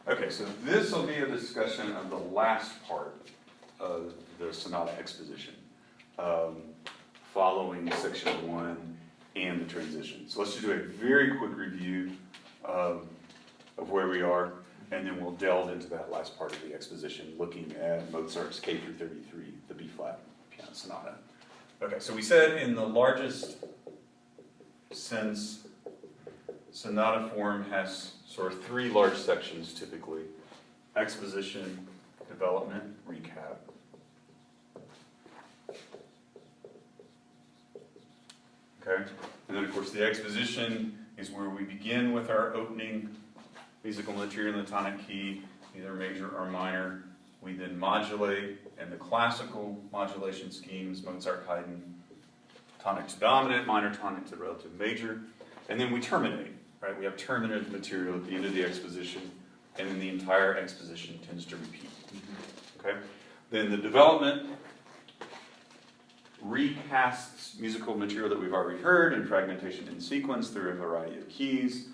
Okay, so this will be a discussion of the last part of the sonata exposition, following section 1 and the transition. So let's just do a very quick review of where we are, and then we'll delve into that last part of the exposition, looking at Mozart's K through 33, the B-flat piano sonata. Okay, so we said in the largest sense, sonata form has sort of 3 large sections typically: exposition, development, recap. Okay, and then of course the exposition is where we begin with our opening musical material in the tonic key, either major or minor. We then modulate, and the classical modulation schemes, Mozart, Haydn, tonic to dominant, minor tonic to relative major, and then we terminate. Right, we have terminative material at the end of the exposition, and then the entire exposition tends to repeat. Okay, then the development recasts musical material that we've already heard in fragmentation and sequence through a variety of keys,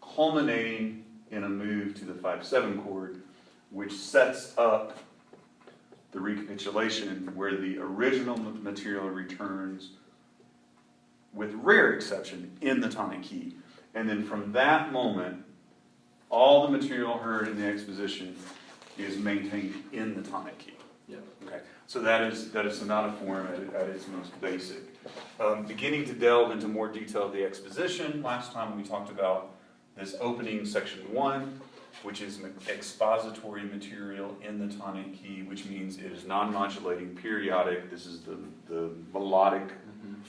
culminating in a move to the 5/7 chord, which sets up the recapitulation where the original material returns, with rare exception, in the tonic key. And then from that moment, all the material heard in the exposition is maintained in the tonic key. Yeah. Okay, so that is sonata form at its most basic. Beginning to delve into more detail of the exposition, last time we talked about this opening section 1, which is expository material in the tonic key, which means it is non-modulating, periodic. This is the melodic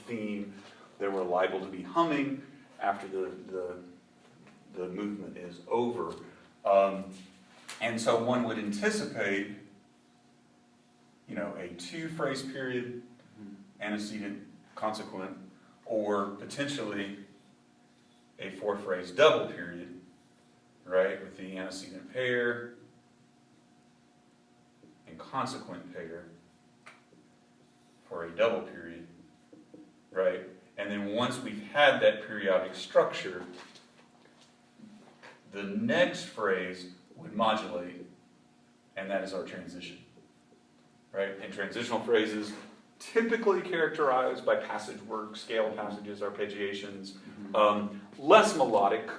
theme that we're liable to be humming after the movement is over. And so one would anticipate, you know, a 2-phrase period, antecedent, consequent, or potentially a 4-phrase double period, right, with the antecedent pair and consequent pair for a double period, right? And then once we've had that periodic structure, the next phrase would modulate, and that is our transition, right? And transitional phrases typically characterized by passage work, scale passages, arpeggiations, less melodic,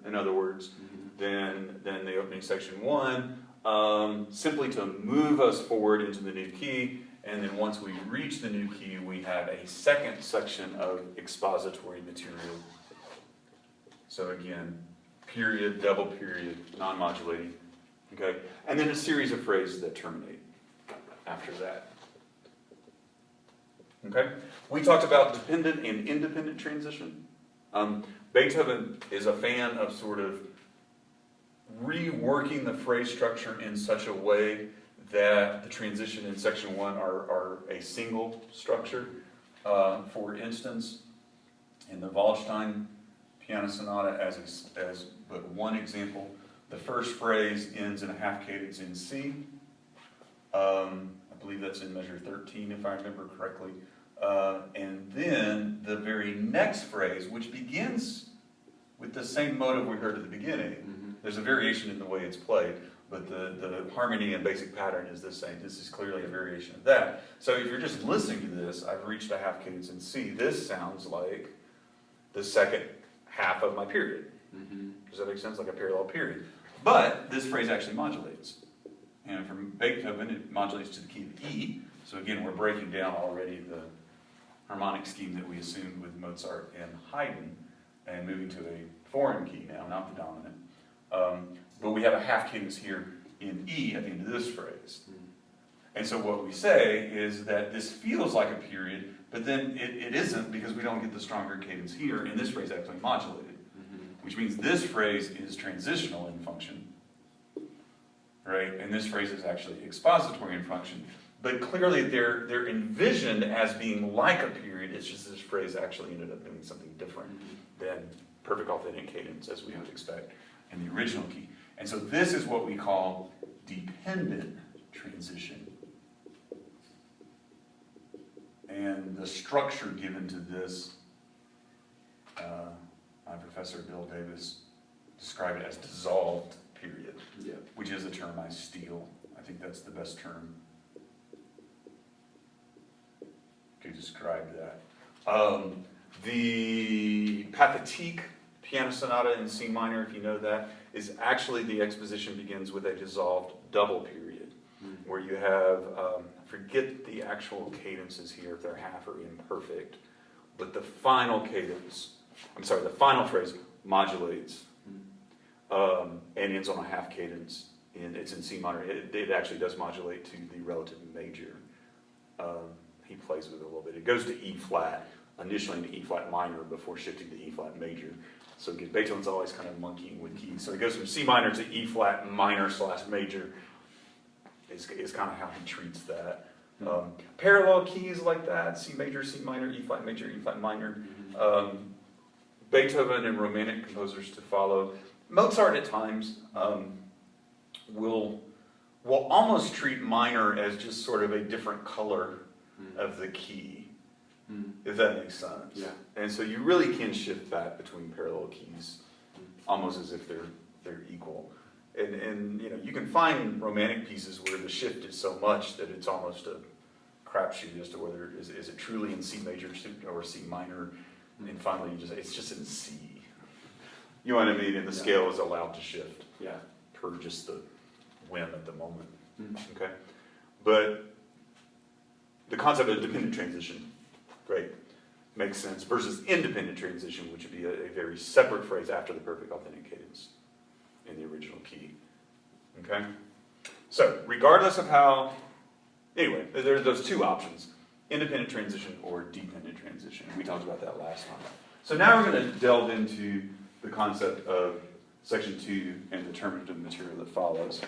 in other words, than the opening section 1, simply to move us forward into the new key. And then once we reach the new key, we have a second section of expository material. So again, period, double period, non-modulating. Okay? And then a series of phrases that terminate after that. Okay? We talked about dependent and independent transition. Beethoven is a fan of sort of reworking the phrase structure in such a way that the transition in section 1 are a single structure. For instance, in the Waldstein piano sonata, as but one example, the first phrase ends in a half cadence in C. I believe that's in measure 13, if I remember correctly. And then the very next phrase, which begins with the same motive we heard at the beginning. There's a variation in the way it's played, but the harmony and basic pattern is the same. This is clearly a variation of that. So if you're just listening to this, I've reached a half cadence in C. This sounds like the second half of my period. Does that make sense? Like a parallel period. But this phrase actually modulates. And from Beethoven, it modulates to the key of E. So again, we're breaking down already the harmonic scheme that we assumed with Mozart and Haydn, and moving to a foreign key now, not the dominant. But we have a half cadence here in E at the end of this phrase. And so what we say is that this feels like a period, but then it isn't, because we don't get the stronger cadence here, and this phrase actually modulated. Which means this phrase is transitional in function, right? And this phrase is actually expository in function. But clearly they're envisioned as being like a period. It's just this phrase actually ended up doing something different than perfect authentic cadence, as we would expect in the original key. And so this is what we call dependent transition. And the structure given to this, my professor Bill Davis described it as dissolved period. which is a term I steal. I think that's the best term to describe that. The Pathétique piano sonata in C minor, if you know that, is actually the exposition begins with a dissolved double period, where you have, I forget the actual cadences here, if they're half or imperfect, but the final cadence, the final phrase modulates and ends on a half cadence. It's in C minor. It actually does modulate to the relative major. He plays with it a little bit. It goes to E flat, initially in E flat minor before shifting to E flat major. So Beethoven's always kind of monkeying with keys. So he goes from C minor to E flat minor / major is kind of how he treats that. Parallel keys like that, C major, C minor, E flat major, E flat minor. Beethoven and Romantic composers to follow. Mozart at times will almost treat minor as just sort of a different color of the key, if that makes sense. Yeah. And so you really can shift back between parallel keys, almost as if they're equal. And you know, you can find Romantic pieces where the shift is so much that it's almost a crapshoot as to whether is it truly in C major or C minor, and finally it's just in C. You know what I mean? And the scale is allowed to shift. Yeah. Per just the whim at the moment. Okay? But the concept of dependent transition, great, makes sense, versus independent transition, which would be a very separate phrase after the perfect authentic cadence in the original key. Okay? So, regardless of how, anyway, there's those two options, independent transition or dependent transition. We talked about that last time. So now we're going to delve into the concept of section 2 and the determinative material that follows.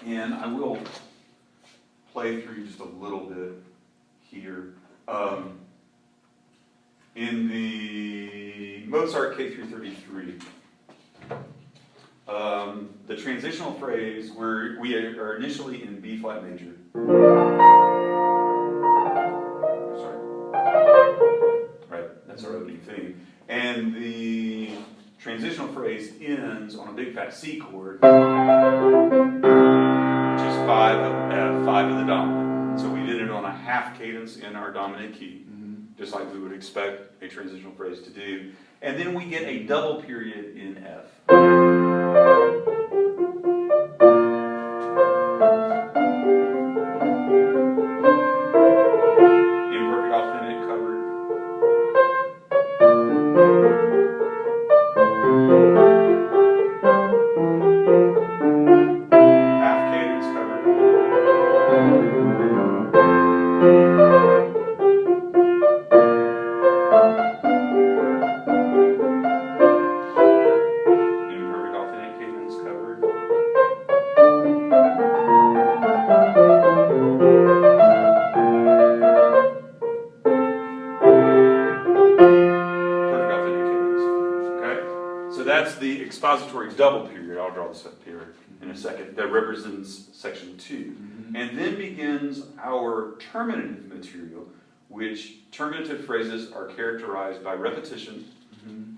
And I will play through just a little bit here. In the Mozart K333, the transitional phrase where we are initially in B flat major. Sorry. Right, that's our opening theme. And the transitional phrase ends on a big fat C chord, which is 5 of F, 5 of the dominant. So we did it on a half cadence in our dominant key, just like we would expect a transitional phrase to do. And then we get a double period in F. Imperfect authentic covered. Half cadence covered. Imperfect authentic cadence covered. Perfect authentic cadence. Okay? So that's the expository double period. I'll draw this up here in a second. That represents section 2. And then begins our terminative material, which terminative phrases are characterized by repetition,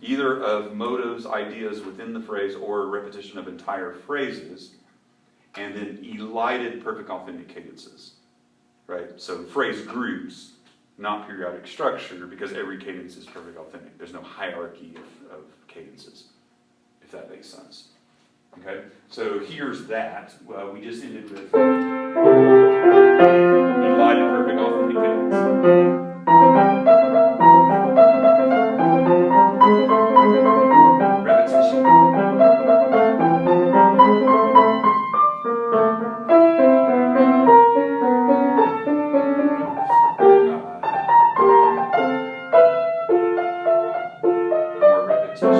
either of motives, ideas within the phrase, or repetition of entire phrases, and then elided perfect authentic cadences. Right? So phrase groups, not periodic structure, because every cadence is perfect authentic. There's no hierarchy of cadences, if that makes sense. Okay? So here's that. We just ended with elided perfect authentic cadence. Repetition. More repetition.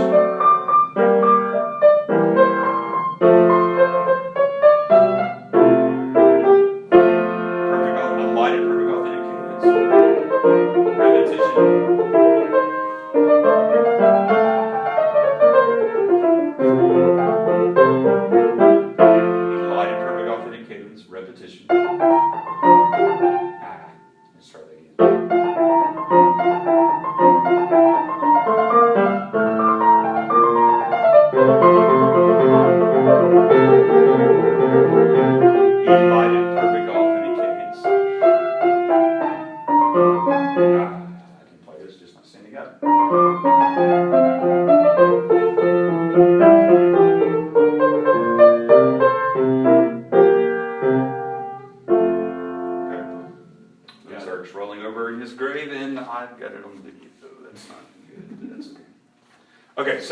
Perfect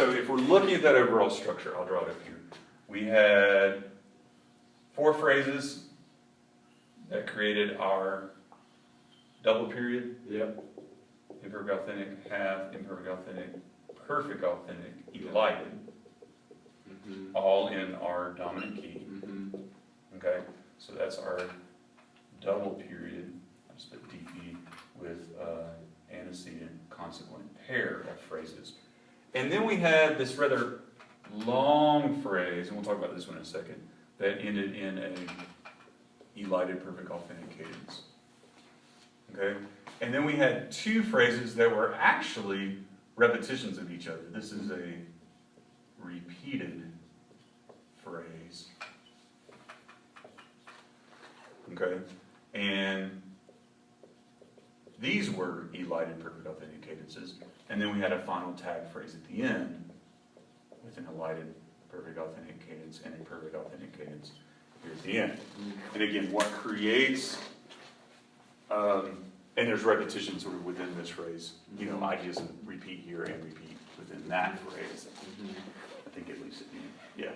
so if we're looking at that overall structure, I'll draw it up here. We had 4 phrases that created our double period. Yep. Imperfect, authentic, half, imperfect, authentic, perfect, authentic, elided. Mm-hmm. All in our dominant key. Mm-hmm. Okay, so that's our double period. I just put DP with antecedent consequent pair of phrases. And then we had this rather long phrase, and we'll talk about this one in a second, that ended in a elided perfect authentic cadence. Okay, and then we had 2 phrases that were actually repetitions of each other. This is a repeated phrase. Okay, and these were elided perfect authentic cadences. And then we had a final tag phrase at the end with an elided perfect authentic cadence and a perfect authentic cadence here at the end. And again, what creates, and there's repetition sort of within this phrase, you know, ideas of repeat here and repeat within that phrase. I think at least at the end, yeah.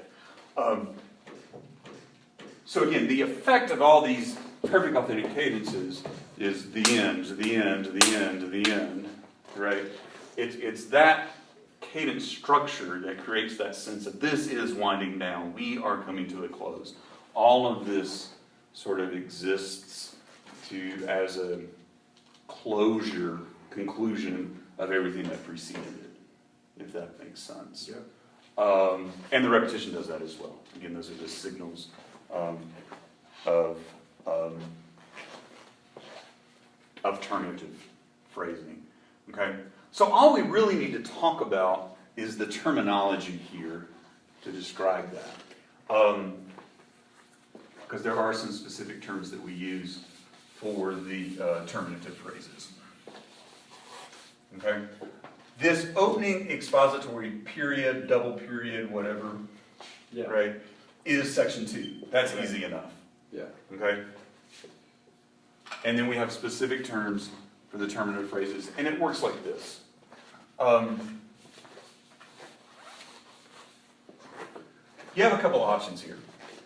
So again, the effect of all these perfect authentic cadences is the end, the end, the end, the end, right? It's that cadence structure that creates that sense of this is winding down, we are coming to a close. All of this sort of exists as a closure, conclusion of everything that preceded it, if that makes sense. Yeah. And the repetition does that as well. Again, those are just signals of terminative phrasing. Okay? So all we really need to talk about is the terminology here to describe that. Because there are some specific terms that we use for the terminative phrases. Okay? This opening expository period, double period, whatever, Yeah. right, is section 2. That's easy enough. Yeah. Okay? And then we have specific terms for the terminative phrases, and it works like this. You have a couple options here.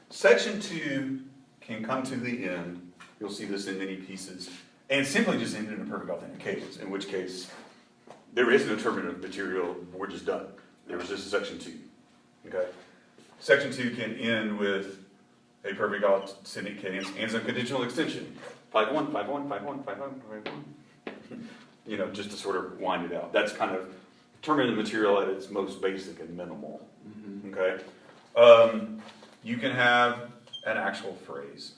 Section 2 can come to the end. You'll see this in many pieces, and simply just end in a perfect authentic cadence, in which case there is no terminative material, we're just done. There was just a section 2. Okay? Section 2 can end with a perfect authentic cadence and some conditional extension. 5-1, 5-1, 5-1, 5-1, 5-1. You know, just to sort of wind it out. That's kind of terminative material at its most basic and minimal. Mm-hmm. Okay? You can have an actual phrase,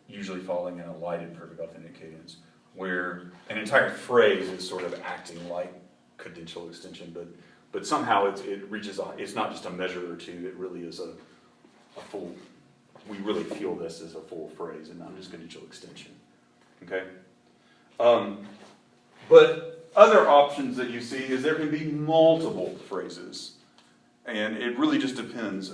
usually falling in a lighted perfect authentic cadence, where an entire phrase is sort of acting like cadential extension, but somehow it reaches, it's not just a measure or two, it really is a full, we really feel this as a full phrase and not just cadential extension. Okay? But other options that you see is there can be multiple phrases, and it really just depends.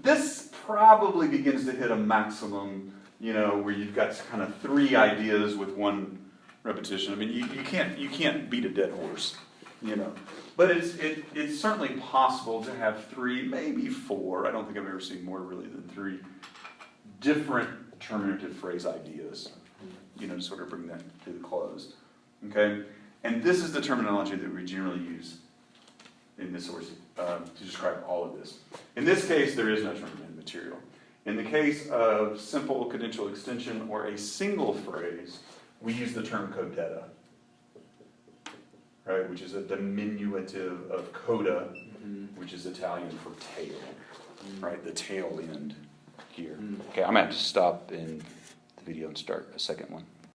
This probably begins to hit a maximum, you know, where you've got kind of 3 ideas with 1 repetition. I mean, you can't beat a dead horse, you know. But it's certainly possible to have 3, maybe 4. I don't think I've ever seen more really than 3 different terminative phrase ideas, you know, to sort of bring that to the close. Okay? And this is the terminology that we generally use in this source to describe all of this. In this case, there is no terminative material. In the case of simple cadential extension or a single phrase, we use the term codetta, right, which is a diminutive of coda, which is Italian for tail, right, the tail end here. Okay, I'm going to have to stop in the video and start a second one.